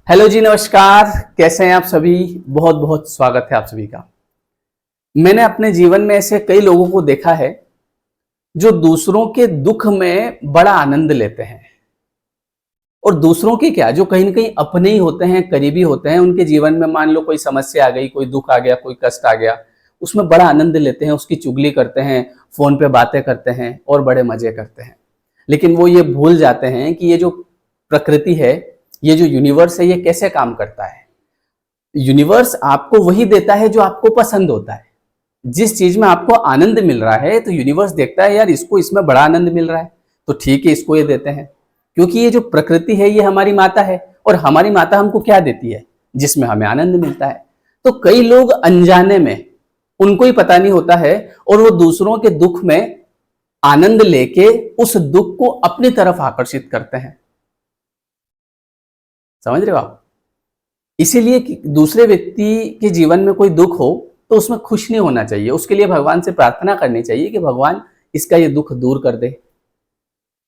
Hello जी, नमस्कार। कैसे हैं आप सभी? बहुत बहुत स्वागत है आप सभी का। मैंने अपने जीवन में ऐसे कई लोगों को देखा है जो दूसरों के दुख में बड़ा आनंद लेते हैं। और दूसरों के क्या, जो कहीं ना कहीं अपने ही होते हैं, करीबी होते हैं, उनके जीवन में मान लो कोई समस्या आ गई, कोई दुख आ गया, कोई कष्ट आ गया, उसमें बड़ा आनंद लेते हैं, उसकी चुगली करते हैं, फोन पे बातें करते हैं और बड़े मजे करते हैं। लेकिन वो ये भूल जाते हैं कि ये जो प्रकृति है, ये जो यूनिवर्स है, ये कैसे काम करता है। यूनिवर्स आपको वही देता है जो आपको पसंद होता है। जिस चीज में आपको आनंद मिल रहा है तो यूनिवर्स देखता है, यार इसको इसमें बड़ा आनंद मिल रहा है, तो ठीक है, इसको ये देते हैं। क्योंकि ये जो प्रकृति है ये हमारी माता है, और हमारी माता हमको क्या देती है? जिसमें हमें आनंद मिलता है। तो कई लोग अनजाने में, उनको ही पता नहीं होता है, और वो दूसरों के दुख में आनंद लेके उस दुख को अपनी तरफ आकर्षित करते हैं। समझ रहे हो आप? इसीलिए कि दूसरे व्यक्ति के जीवन में कोई दुख हो तो उसमें खुश नहीं होना चाहिए, उसके लिए भगवान से प्रार्थना करनी चाहिए कि भगवान इसका ये दुख दूर कर दे।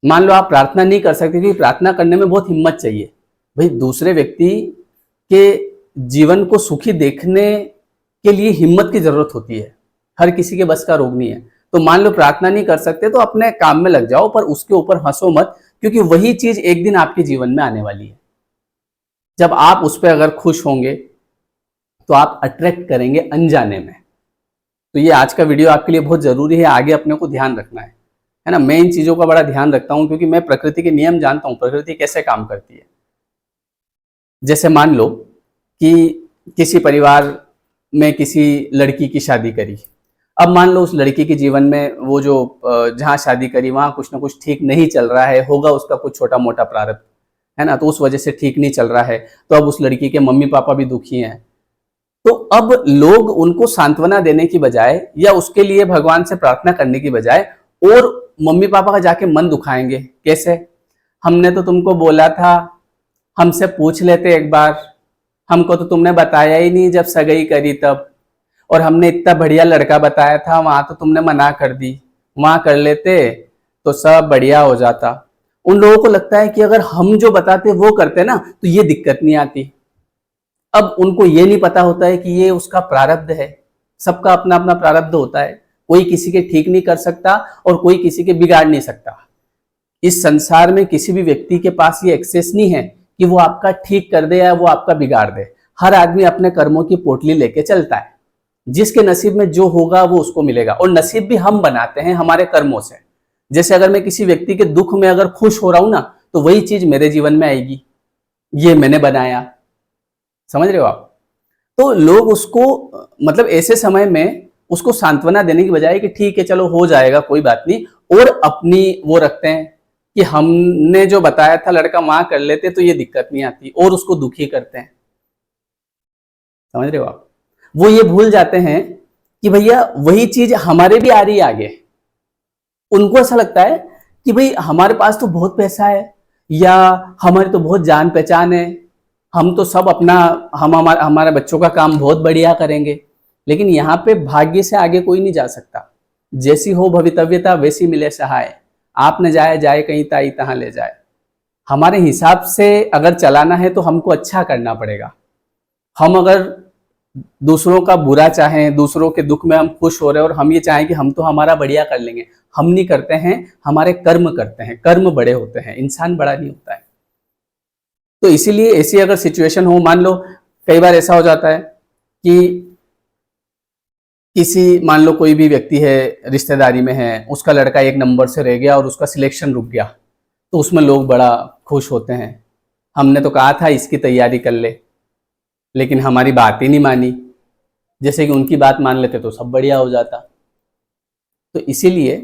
मान लो आप प्रार्थना नहीं कर सकते, क्योंकि प्रार्थना करने में बहुत हिम्मत चाहिए। भाई, दूसरे व्यक्ति के जीवन को सुखी देखने के लिए हिम्मत की जरूरत होती है, हर किसी के बस का रोग नहीं है। तो मान लो प्रार्थना नहीं कर सकते तो अपने काम में लग जाओ, पर उसके ऊपर हंसो मत, क्योंकि वही चीज एक दिन आपके जीवन में आने वाली है। जब आप उस पर अगर खुश होंगे तो आप अट्रैक्ट करेंगे अनजाने में। तो ये आज का वीडियो आपके लिए बहुत जरूरी है, आगे अपने को ध्यान रखना है ना। मैं इन चीजों का बड़ा ध्यान रखता हूं, क्योंकि मैं प्रकृति के नियम जानता हूं, प्रकृति कैसे काम करती है। जैसे मान लो कि किसी परिवार में किसी लड़की की शादी करी। अब मान लो उस लड़की के जीवन में वो जो जहां शादी करी वहां कुछ ना कुछ ठीक नहीं चल रहा है, होगा उसका कुछ छोटा मोटा प्रारब्ध, है ना। तो उस वजह से ठीक नहीं चल रहा है, तो अब उस लड़की के मम्मी पापा भी दुखी हैं। तो अब लोग उनको सांत्वना देने की बजाय या उसके लिए भगवान से प्रार्थना करने की बजाय और मम्मी पापा का जाके मन दुखाएंगे। कैसे? हमने तो तुमको बोला था, हमसे पूछ लेते एक बार, हमको तो तुमने बताया ही नहीं जब सगाई करी तब, और हमने इतना बढ़िया लड़का बताया था, वहां तो तुमने मना कर दी, वहां कर लेते तो सब बढ़िया हो जाता। उन लोगों को लगता है कि अगर हम जो बताते वो करते ना तो ये दिक्कत नहीं आती। अब उनको ये नहीं पता होता है कि ये उसका प्रारब्ध है। सबका अपना अपना प्रारब्ध होता है, कोई किसी के ठीक नहीं कर सकता और कोई किसी के बिगाड़ नहीं सकता। इस संसार में किसी भी व्यक्ति के पास ये एक्सेस नहीं है कि वो आपका ठीक कर दे या वो आपका बिगाड़ दे। हर आदमी अपने कर्मों की पोटली लेके चलता है, जिसके नसीब में जो होगा वो उसको मिलेगा, और नसीब भी हम बनाते हैं हमारे कर्मों से। जैसे अगर मैं किसी व्यक्ति के दुख में अगर खुश हो रहा हूं ना, तो वही चीज मेरे जीवन में आएगी, ये मैंने बनाया। समझ रहे हो आप? तो लोग उसको मतलब ऐसे समय में उसको सांत्वना देने की बजाय कि ठीक है चलो हो जाएगा कोई बात नहीं, और अपनी वो रखते हैं कि हमने जो बताया था लड़का वहां कर लेते तो ये दिक्कत नहीं आती, और उसको दुखी करते हैं। समझ रहे हो आप? वो ये भूल जाते हैं कि भैया वही चीज हमारे भी आ रही है आगे। उनको ऐसा लगता है कि भाई हमारे पास तो बहुत पैसा है, या हमारी तो बहुत जान पहचान है, हम तो सब अपना हमारे बच्चों का काम बहुत बढ़िया करेंगे। लेकिन यहाँ पे भाग्य से आगे कोई नहीं जा सकता। जैसी हो भवितव्यता वैसी मिले सहाय, आप न जाए जाए कहीं ताई तहां ले जाए। हमारे हिसाब से अगर चलाना है तो हमको अच्छा करना पड़ेगा। हम अगर दूसरों का बुरा चाहें, दूसरों के दुख में हम खुश हो रहे हैं और हम ये चाहें कि हम तो हमारा बढ़िया कर लेंगे, हम नहीं करते हैं, हमारे कर्म करते हैं। कर्म बड़े होते हैं, इंसान बड़ा नहीं होता है। तो इसीलिए ऐसी अगर सिचुएशन हो, मान लो कई बार ऐसा हो जाता है कि किसी, मान लो कोई भी व्यक्ति है, रिश्तेदारी में है, उसका लड़का एक नंबर से रह गया और उसका सिलेक्शन रुक गया, तो उसमें लोग बड़ा खुश होते हैं। हमने तो कहा था इसकी तैयारी कर ले, लेकिन हमारी बात ही नहीं मानी। जैसे कि उनकी बात मान लेते तो सब बढ़िया हो जाता। तो इसीलिए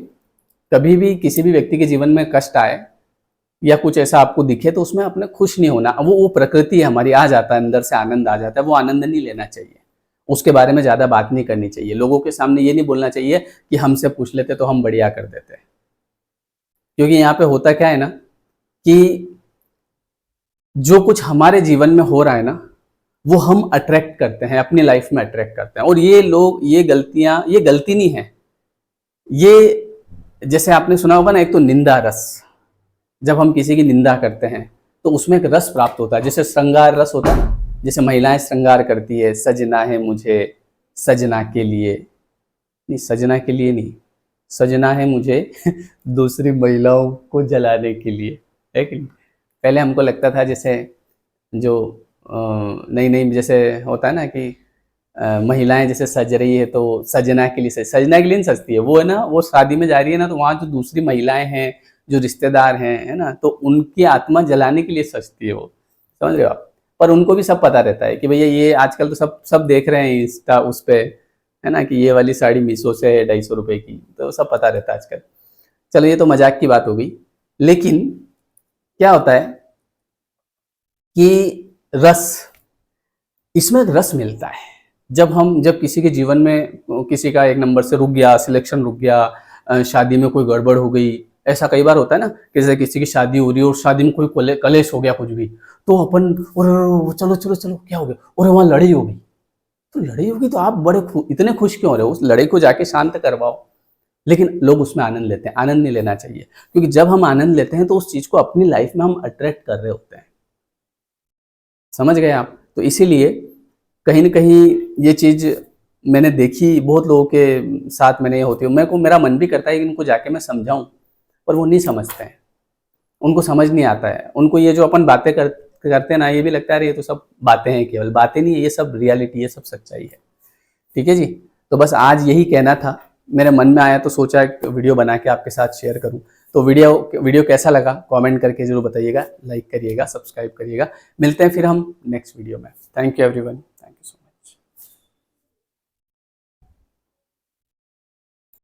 कभी भी किसी भी व्यक्ति के जीवन में कष्ट आए या कुछ ऐसा आपको दिखे तो उसमें अपने खुश नहीं होना। वो प्रकृति है हमारी, आ जाता है अंदर से, आनंद आ जाता है, वो आनंद नहीं लेना चाहिए। उसके बारे में ज्यादा बात नहीं करनी चाहिए। लोगों के सामने ये नहीं बोलना चाहिए कि हमसे पूछ लेते तो हम बढ़िया कर देते। क्योंकि यहाँ पे होता क्या है ना, कि जो कुछ हमारे जीवन में हो रहा है ना, वो हम अट्रैक्ट करते हैं, अपनी लाइफ में अट्रैक्ट करते हैं। और ये लोग, ये गलतियां, ये गलती नहीं है, ये जैसे आपने सुना होगा ना, एक तो निंदा रस, जब हम किसी की निंदा करते हैं तो उसमें एक रस प्राप्त होता है, जैसे श्रृंगार रस होता है ना, जैसे महिलाएं श्रृंगार करती है, सजना है मुझे सजना के लिए, नहीं सजना के लिए नहीं, सजना है मुझे दूसरी महिलाओं को जलाने के लिए, है कि नहीं। पहले हमको लगता था जैसे जो नई नई जैसे होता है ना कि महिलाएं जैसे सज रही है तो सजना के लिए सजना के लिए नहीं सजती है, वो है ना, वो शादी में जा रही है ना, तो वहाँ जो दूसरी महिलाएं हैं, जो रिश्तेदार हैं, है ना, तो उनकी आत्मा जलाने के लिए सजती है वो, समझ रहे हो आप। पर उनको भी सब पता रहता है कि भैया ये आजकल तो सब सब देख रहे हैं इंस्टा उस पे, है ना, कि ये वाली साड़ी मीशो से है 250 रुपये की, तो सब पता रहता है आजकल। चलो ये तो मजाक की बात हो गई, लेकिन क्या होता है कि रस, इसमें एक रस मिलता है जब किसी के जीवन में किसी का एक नंबर से रुक गया, सिलेक्शन रुक गया, शादी में कोई गड़बड़ हो गई, ऐसा कई बार होता है ना, जैसे किसी की शादी हो रही है और शादी में कोई कलेश हो गया कुछ भी, तो अपन और चलो चलो चलो क्या हो गया, और वहाँ लड़ाई हो गई, तो लड़ाई होगी तो आप बड़े इतने खुश क्यों हो रहे हो, उस लड़ाई को जाके शांत करवाओ। लेकिन लोग उसमें आनंद लेते हैं, आनंद नहीं लेना चाहिए, क्योंकि जब हम आनंद लेते हैं तो उस चीज को अपनी लाइफ में हम अट्रैक्ट कर रहे होते हैं, समझ गए आप। तो इसीलिए कहीं ना कहीं ये चीज मैंने देखी बहुत लोगों के साथ, मैंने ये होती है, मेरे को मेरा मन भी करता है कि इनको जाके मैं समझाऊं, पर वो नहीं समझते हैं, उनको समझ नहीं आता है, उनको ये जो अपन बातें करते हैं ना, ये भी लगता है ये तो सब बातें हैं, केवल बातें नहीं है, ये सब रियलिटी है, सब सच्चाई है। ठीक है जी, तो बस आज यही कहना था, मेरे मन में आया तो सोचा एक वीडियो बना के आपके साथ शेयर करूं। तो वीडियो कैसा लगा कमेंट करके जरूर बताइएगा, लाइक करिएगा, सब्सक्राइब करिएगा। मिलते हैं फिर हम नेक्स्ट वीडियो में। Thank you everyone.